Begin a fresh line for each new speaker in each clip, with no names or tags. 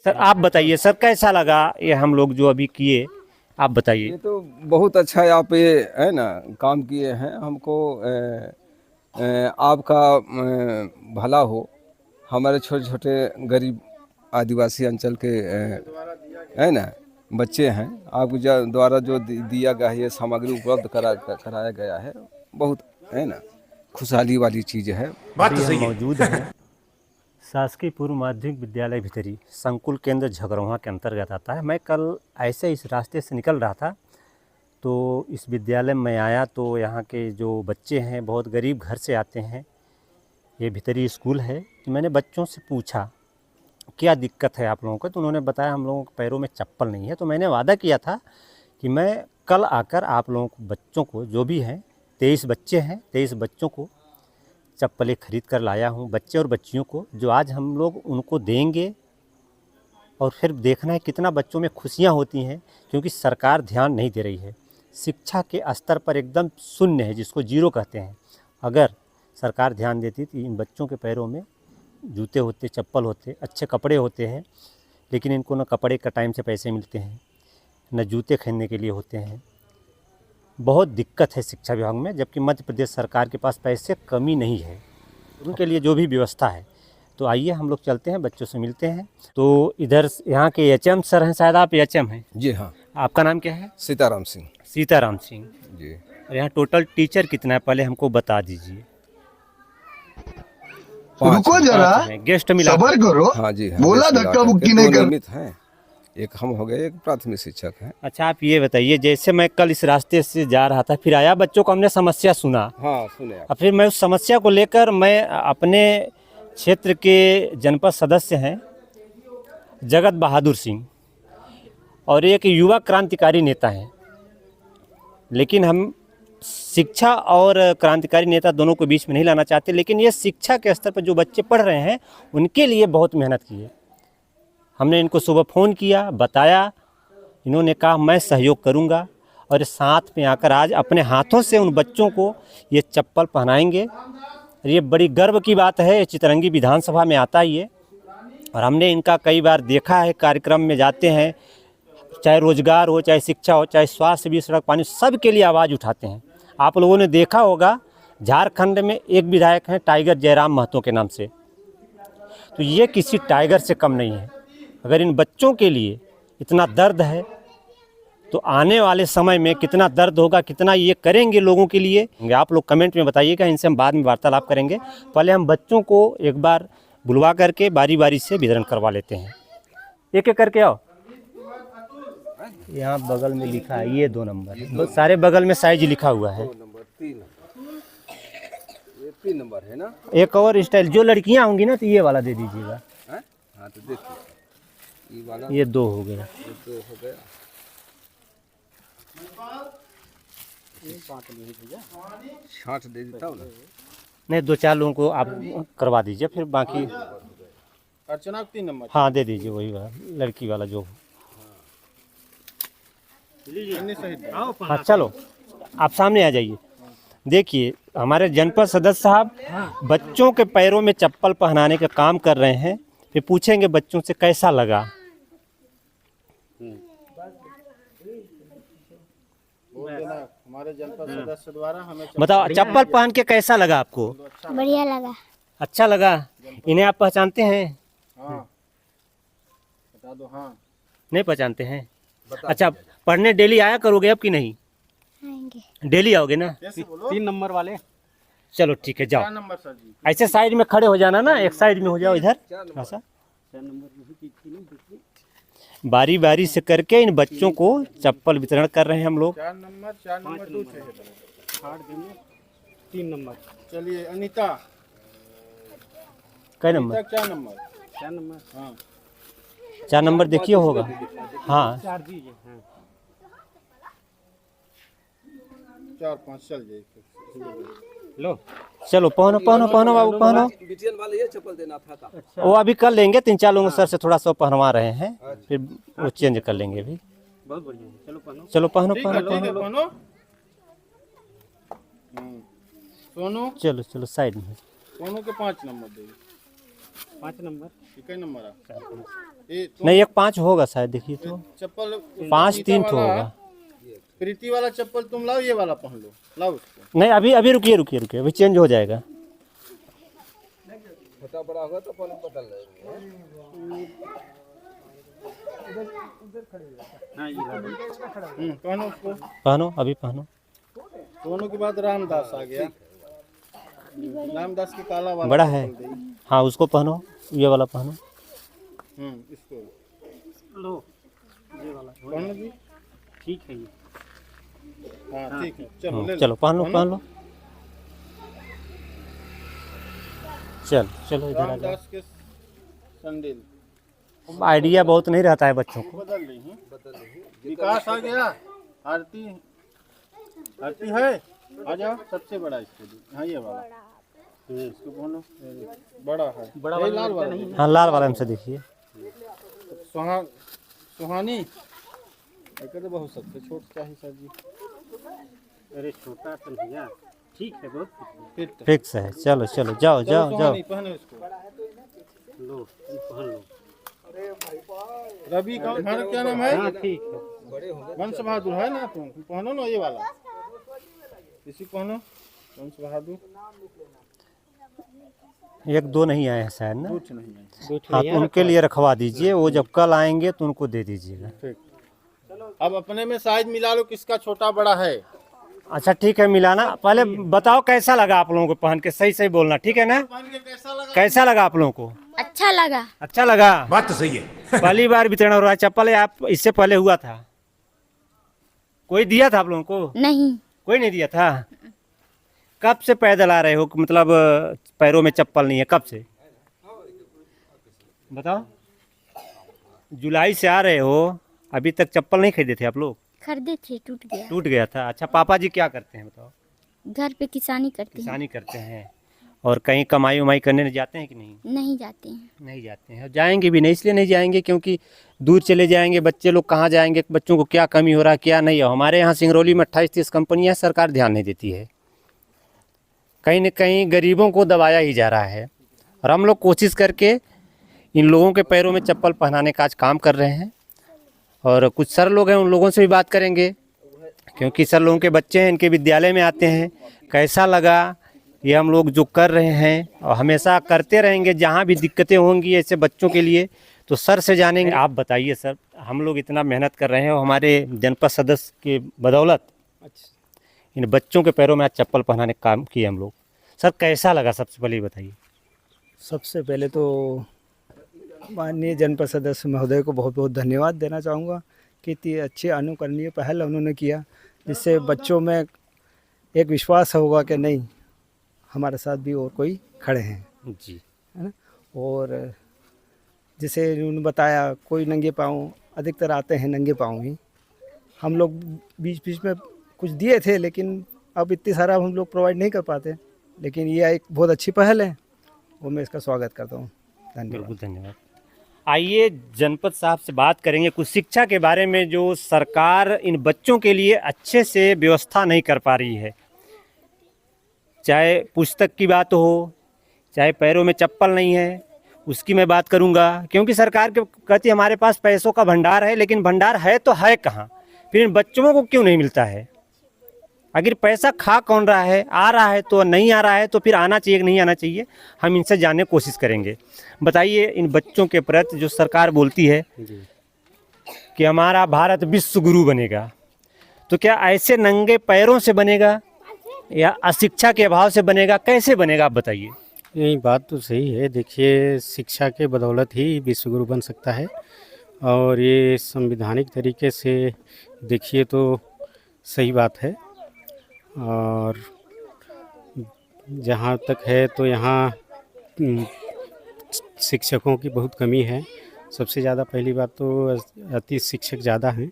Sir आप बताइए sir, कैसा लगा ये हम लोग जो अभी किए, आप बताइए।
ये तो बहुत अच्छा है, आप ये है ना काम किए हैं। हमको आपका भला हो। हमारे छोटे छोटे गरीब आदिवासी अंचल के है ना बच्चे हैं, आपके द्वारा जो दिया गया है, ये सामग्री उपलब्ध कराया गया है, बहुत है ना खुशहाली वाली चीज़ है।
अभी हम मौजूद हैं शासकीय पूर्व माध्यमिक विद्यालय भितरी, संकुल केंद्र झगरवा के अंतर्गत आता है। मैं कल ऐसे इस रास्ते से निकल रहा था तो इस विद्यालय में आया तो यहाँ के जो बच्चे हैं बहुत गरीब घर से आते हैं। ये भितरी स्कूल है। तो मैंने बच्चों से पूछा क्या दिक्कत है आप लोगों को, तो उन्होंने बताया हम लोगों के पैरों में चप्पल नहीं है। तो मैंने वादा किया था कि मैं कल आकर आप लोगों को, बच्चों को जो भी हैं, 23 बच्चे हैं, 23 बच्चों को चप्पलें खरीद कर लाया हूँ, बच्चे और बच्चियों को, जो आज हम लोग उनको देंगे। और फिर देखना है कितना बच्चों में खुशियाँ होती हैं, क्योंकि सरकार ध्यान नहीं दे रही है। शिक्षा के स्तर पर एकदम शून्य है, जिसको जीरो कहते हैं। अगर सरकार ध्यान देती तो इन बच्चों के पैरों में जूते होते, चप्पल होते, अच्छे कपड़े होते हैं। लेकिन इनको न कपड़े का टाइम से पैसे मिलते हैं, न जूते खरीदने के लिए होते हैं। बहुत दिक्कत है शिक्षा विभाग में, जबकि मध्य प्रदेश सरकार के पास पैसे कमी नहीं है, उनके लिए जो भी व्यवस्था है। तो आइए हम लोग चलते हैं, बच्चों से मिलते हैं। तो इधर यहाँ के एचएम सर हैं, शायद आप एचएम हैं?
जी हाँ।
आपका नाम क्या है?
सीताराम सिंह।
सीताराम सिंह
जी।
और यहाँ टोटल टीचर कितना है पहले हमको बता दीजिए।
रुको जरा,
गेस्ट मिला
सबर करो।
हाँ जी हाँ,
बोला धक्का मुक्की नहीं कर।
नियमित हैं, एक हम हो गए, एक प्राथमिक शिक्षक हैं।
अच्छा आप ये बताइए, जैसे मैं कल इस रास्ते से जा रहा था, फिर आया, बच्चों को हमने समस्या सुना।
हाँ सुने आप।
और फिर मैं उस समस्या को लेकर, मैं अपने क्षेत्र के जनपद सदस्य हैं जगत बहादुर सिंह, और एक युवा क्रांतिकारी नेता हैं। लेकिन हम शिक्षा और क्रांतिकारी नेता दोनों को बीच में नहीं लाना चाहते, लेकिन ये शिक्षा के स्तर पर जो बच्चे पढ़ रहे हैं उनके लिए बहुत मेहनत की है। हमने इनको सुबह फ़ोन किया, बताया, इन्होंने कहा मैं सहयोग करूंगा, और साथ में आकर आज अपने हाथों से उन बच्चों को ये चप्पल पहनाएंगे। और ये बड़ी गर्व की बात है, चितरंगी विधानसभा में आता ही है। और हमने इनका कई बार देखा है, कार्यक्रम में जाते हैं, चाहे रोजगार हो, चाहे शिक्षा हो, चाहे स्वास्थ्य भी, सड़क पानी, सब के लिए आवाज़ उठाते हैं। आप लोगों ने देखा होगा झारखंड में एक विधायक हैं टाइगर जयराम महतो के नाम से, तो ये किसी टाइगर से कम नहीं है। अगर इन बच्चों के लिए इतना दर्द है तो आने वाले समय में कितना दर्द होगा, कितना ये करेंगे लोगों के लिए। आप लोग कमेंट में बताइएगा, इनसे हम बाद में वार्तालाप करेंगे। पहले हम बच्चों को एक बार बुलवा करके बारी बारी से वितरण करवा लेते हैं। एक एक करके आओ। यहाँ बगल में लिखा है, ये 2 नंबर है, सारे बगल में साइज लिखा हुआ है।
3 नंबर है ना।
एक और स्टाइल, जो लड़कियाँ होंगी ना तो ये वाला दे दीजिएगा।
हाँ तो देखिए, ये वाला,
ये 2 हो गया।
ये 2 हो गया। छांट दे देता हूँ ना।
नहीं, 2-4 लोगों को आप करवा दीजिए, फिर बाकी
अर्चना 3 नंबर।
हाँ दे दीजिए, वही वाला लड़की वाला जो। हाँ चलो आप सामने आ जाइए। देखिए हमारे जनपद सदस्य साहब बच्चों के पैरों में चप्पल पहनाने का काम कर रहे हैं। फिर पूछेंगे बच्चों से कैसा लगा।
हमारे जनपद सदस्य द्वारा हमें
बताओ चप्पल पहन के कैसा लगा आपको?
बढ़िया लगा।
अच्छा लगा। इन्हें आप पहचानते हैं?
हाँ बता दो। हाँ
नहीं पहचानते हैं? अच्छा पढ़ने डेली आया करोगे अब कि नहीं?
आएंगे।
डेली आओगे ना?
3 नंबर वाले।
चलो ठीक है, जाओ।
4 नंबर सर जी।
ऐसे साइड में खड़े हो जाना ना, एक साइड में हो जाओ इधर। ऐसा बारी बारी से करके इन बच्चों को चप्पल वितरण कर रहे हैं हम लोग।
4 नंबर 2 3 नंबर। चलिए अनीता।
कई नंबर?
4 नंबर। 4 नंबर। हाँ
4 नंबर देखिए होगा। हाँ
4-5 चल जाए।
लो चलो पहनो पहनो पहनो बाबू पहनो।
बिटियन वाले ये चप्पल देना था का।
वो अभी कर लेंगे, 3-4 लोगों सर से थोड़ा सा पहनवा रहे हैं, फिर वो चेंज कर लेंगे अभी।
बहुत बढ़िया। चलो पहनो।
चलो पहनो
ठीक है,
पहनो
ठीक है,
पहनो।
पहनो। सोनू।
चलो चलो साइड में।
सोनू के 5 नंबर दे। 5 नंबर। ठीक है नंबर ये तुम
नहीं, एक 5 होगा शायद, देखिए तो
चप्पल
5 3
वाला
तो होगा।
प्रीति वाला चप्पल तुम लाओ, ये वाला पहन लो, लाओ उसको।
नहीं, अभी अभी रुकिए रुकिए रुकिए, अभी चेंज हो जाएगा।
छोटा बड़ा होगा तो अपन बदल लेंगे।
पहनो उसको।
पहनो, अभी पहनो।
दोनों के बाद रामदास आ गया, रामदास की काला वाला
बड़ा है।
चप्पल दी।
हाँ, उसको पहनो, ये वाला पहनो।
इसको लो, ये वाला पहनो जी।
ठीक है ये।
हाँ ठीक है, चलो ले लो।
चलो पहन लो, पहन लो। चल चलो इधर आ जाओ।
रामदास के सैंडल
आइडिया बहुत नहीं रहता है बच्चों को।
बदल रही हैं। विकास आ गया, आरती आरती है, आ जाओ। सबसे बड़ा इसको दी, हाँ ये वाला, इसको पहनो, बड़ा है, बड़ा वाला लाल वाला नहीं।
हाँ, लाल वाला हमसे देखिए।
सुहानी एक तो बहुत सबसे छोट चाहिए सर जी।
अरे छोटा तो भैया, ठीक है, बहुत
फिट
फिक्स है। चलो चलो, जाओ जाओ जाओ।
सुहानी पहनो इसको।
लो, तुम पहन लो।
रवि का घर क्या नाम है?
हाँ ठीक है।
वंश बहादुर है ना, तुम पहनो ना ये वाला, इसी पहनो, वंश बहादुर।
1 2 नहीं आए हैं शायद ना।
कुछ नहीं है।
हाँ, तो उनके लिए रखवा दीजिए, वो जब कल आएंगे तो उनको दे दीजिएगा।
ठीक, अब अपने में साइज मिला लो, किसका छोटा बड़ा है।
अच्छा ठीक है, मिलाना। पहले बताओ कैसा लगा आप लोगों को पहन के, सही सही बोलना, ठीक है ना? कैसा लगा आप लोगों को?
अच्छा लगा।
अच्छा लगा।
बात तो सही है।
पहली बार वितरण हो रहा है चप्पल, है आप इससे पहले हुआ था? कोई दिया था आप लोगों को?
नहीं।
कोई नहीं दिया था। कब से पैदल आ रहे हो, मतलब पैरों में चप्पल नहीं है, कब से बताओ? जुलाई से आ रहे हो, अभी तक चप्पल नहीं खरीदे थे आप लोग?
खरीदे थे, टूट गया।
टूट गया था। अच्छा, पापा जी क्या करते हैं बताओ?
घर पे किसानी करते हैं।
किसानी करते हैं। और कहीं कमाई उमाई करने जाते हैं कि नहीं?
नहीं जाते हैं।
नहीं जाते हैं, जाएंगे भी नहीं, इसलिए नहीं जाएंगे क्योंकि दूर चले जाएंगे बच्चे लोग, कहाँ जाएंगे? बच्चों को क्या कमी हो रहा है, क्या नहीं है। हमारे यहाँ सिंगरौली में 28-30 कंपनियाँ, सरकार ध्यान नहीं देती है। कहीं न कहीं गरीबों को दबाया ही जा रहा है, और हम लोग कोशिश करके इन लोगों के पैरों में चप्पल पहनाने का आज काम कर रहे हैं। और कुछ सर लोग हैं, उन लोगों से भी बात करेंगे, क्योंकि सर लोगों के बच्चे हैं, इनके विद्यालय में आते हैं। कैसा लगा ये हम लोग जो कर रहे हैं, और हमेशा करते रहेंगे। जहाँ भी दिक्कतें होंगी ऐसे बच्चों के लिए तो सर से जानेंगे। आप बताइए सर, हम लोग इतना मेहनत कर रहे हैं और हमारे जनपद सदस्य के बदौलत इन बच्चों के पैरों में आज चप्पल पहनाने का काम किए हम लोग। सर कैसा लगा, सबसे पहले बताइए।
सबसे पहले तो माननीय जनपद सदस्य महोदय को बहुत बहुत धन्यवाद देना चाहूँगा कि इतनी अच्छी अनुकरणीय पहल उन्होंने किया, जिससे बच्चों में एक विश्वास होगा कि नहीं, हमारे साथ भी और कोई खड़े हैं,
जी,
है ना। और जैसे उन्होंने बताया, कोई नंगे पाँव अधिकतर आते हैं, नंगे पाँव ही। हम लोग बीच बीच में कुछ दिए थे, लेकिन अब इतनी सारा हम लोग प्रोवाइड नहीं कर पाते, लेकिन ये एक बहुत अच्छी पहल है, वो मैं इसका स्वागत करता हूँ। धन्यवाद।
बिल्कुल धन्यवाद। आइए जनपद साहब से बात करेंगे कुछ शिक्षा के बारे में, जो सरकार इन बच्चों के लिए अच्छे से व्यवस्था नहीं कर पा रही है। चाहे पुस्तक की बात हो, चाहे पैरों में चप्पल नहीं है, उसकी मैं बात करूंगा। क्योंकि सरकार के कहती है हमारे पास पैसों का भंडार है, लेकिन भंडार है तो है कहाँ? फिर इन बच्चों को क्यों नहीं मिलता है? अगर पैसा खा कौन रहा है, आ रहा है तो नहीं आ रहा है, तो फिर आना चाहिए कि नहीं आना चाहिए, हम इनसे जानने की कोशिश करेंगे। बताइए, इन बच्चों के प्रति जो सरकार बोलती है कि हमारा भारत विश्व गुरु बनेगा, तो क्या ऐसे नंगे पैरों से बनेगा या अशिक्षा के अभाव से बनेगा? कैसे बनेगा आप बताइए।
नहीं, बात तो सही है। देखिए, शिक्षा के बदौलत ही विश्वगुरु बन सकता है, और ये संवैधानिक तरीके से देखिए तो सही बात है। और जहाँ तक है तो यहाँ शिक्षकों की बहुत कमी है। सबसे ज़्यादा पहली बात तो अति शिक्षक ज़्यादा हैं,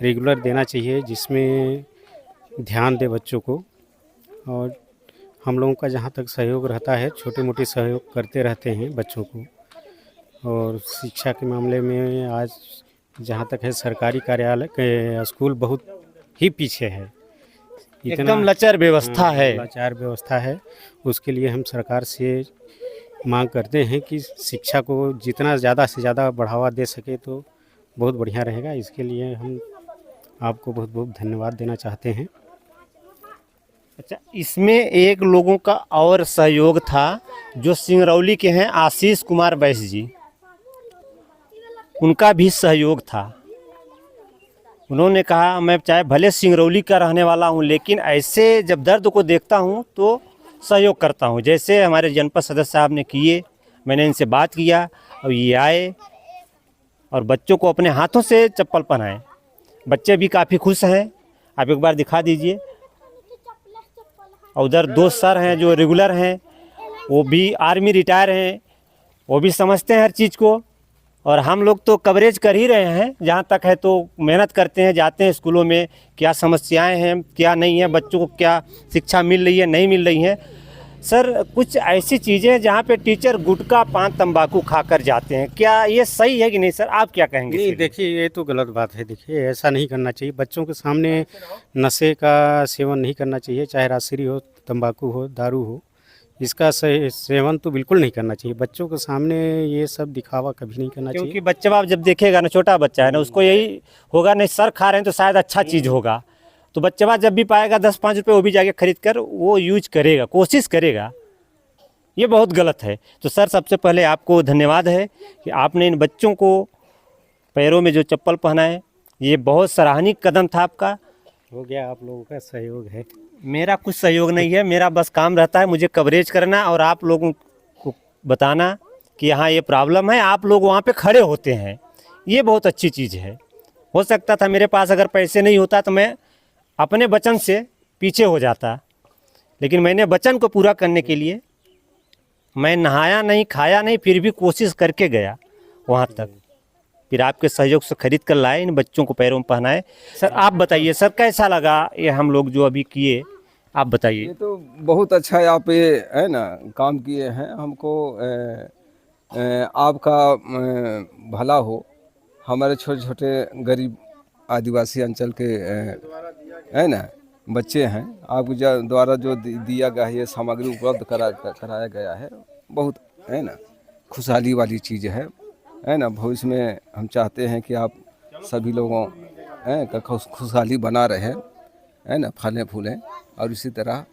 रेगुलर देना चाहिए, जिसमें ध्यान दे बच्चों को। और हम लोगों का जहाँ तक सहयोग रहता है, छोटे मोटे सहयोग करते रहते हैं बच्चों को। और शिक्षा के मामले में आज जहाँ तक है, सरकारी कार्यालय के स्कूल बहुत ही पीछे है,
एकदम लचर व्यवस्था है।
लाचार व्यवस्था है। उसके लिए हम सरकार से मांग करते हैं कि शिक्षा को जितना ज़्यादा से ज़्यादा बढ़ावा दे सके तो बहुत बढ़िया रहेगा। इसके लिए हम आपको बहुत बहुत धन्यवाद देना चाहते हैं।
अच्छा, इसमें एक लोगों का और सहयोग था जो सिंगरौली के हैं, आशीष कुमार बैस जी, उनका भी सहयोग था। उन्होंने कहा मैं चाहे भले सिंगरौली का रहने वाला हूं, लेकिन ऐसे जब दर्द को देखता हूं तो सहयोग करता हूं। जैसे हमारे जनपद सदस्य साहब ने किए, मैंने इनसे बात किया और ये आए और बच्चों को अपने हाथों से चप्पल पहनाए। बच्चे भी काफ़ी खुश हैं, आप एक बार दिखा दीजिए। और उधर 2 सर हैं जो रेगुलर हैं, वो भी आर्मी रिटायर हैं, वो भी समझते हैं हर चीज़ को। और हम लोग तो कवरेज कर ही रहे हैं, जहाँ तक है तो मेहनत करते हैं, जाते हैं स्कूलों में, क्या समस्याएं हैं क्या नहीं है, बच्चों को क्या शिक्षा मिल रही है नहीं मिल रही है। सर कुछ ऐसी चीज़ें जहाँ पे टीचर गुटखा पान तंबाकू खाकर जाते हैं, क्या ये सही है कि नहीं सर, आप क्या कहेंगे?
नहीं, देखिए ये तो गलत बात है। देखिए ऐसा नहीं करना चाहिए, बच्चों के सामने नशे का सेवन नहीं करना चाहिए, चाहे राजश्री हो, तंबाकू हो, दारू हो, इसका सेवन तो बिल्कुल नहीं करना चाहिए। बच्चों के सामने ये सब दिखावा कभी नहीं करना
क्योंकि
चाहिए।
बच्चा बाप जब देखेगा ना, छोटा बच्चा है ना, उसको यही होगा नहीं सर खा रहे हैं तो शायद अच्छा चीज़ होगा, तो बच्चा बाप जब भी पाएगा 10-5 रुपये वो भी जाके खरीद कर वो यूज करेगा, कोशिश करेगा। ये बहुत गलत है। तो सर सबसे पहले आपको धन्यवाद है कि आपने इन बच्चों को पैरों में जो चप्पल पहनाए, ये बहुत सराहनीय कदम था आपका।
हो गया, आप लोगों का सहयोग है।
मेरा कुछ सहयोग नहीं है, मेरा बस काम रहता है मुझे कवरेज करना और आप लोगों को बताना कि यहाँ ये प्रॉब्लम है, आप लोग वहाँ पे खड़े होते हैं, ये बहुत अच्छी चीज़ है। हो सकता था मेरे पास अगर पैसे नहीं होता तो मैं अपने वचन से पीछे हो जाता, लेकिन मैंने वचन को पूरा करने के लिए मैं नहाया नहीं खाया नहीं, फिर भी कोशिश करके गया वहाँ तक। फिर आपके सहयोग से खरीद कर लाए, इन बच्चों को पैरों में पहनाए। सर आप बताइए सर कैसा लगा ये हम लोग जो अभी किए, आप बताइए।
ये तो बहुत अच्छा है, आप ये है ना काम किए हैं। हमको आपका भला हो। हमारे छोटे छोटे गरीब आदिवासी अंचल के है ना बच्चे हैं, आपके द्वारा जो दिया गया है, ये सामग्री उपलब्ध कराया गया है, बहुत है ना खुशहाली वाली चीज़ है ना। भविष्य में हम चाहते हैं कि आप सभी लोगों का खुशहाली बना रहे, है ना, फलें फूलें, और इसी तरह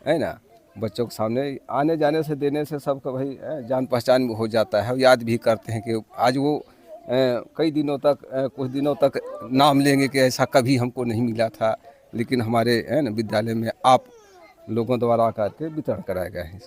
है ना बच्चों के सामने आने जाने से देने से सबका भाई जान पहचान हो जाता है। याद भी करते हैं कि आज वो कई दिनों तक कुछ दिनों तक नाम लेंगे कि ऐसा कभी हमको नहीं मिला था, लेकिन हमारे है ना विद्यालय में आप लोगों द्वारा आकर के वितरण कराया गया है।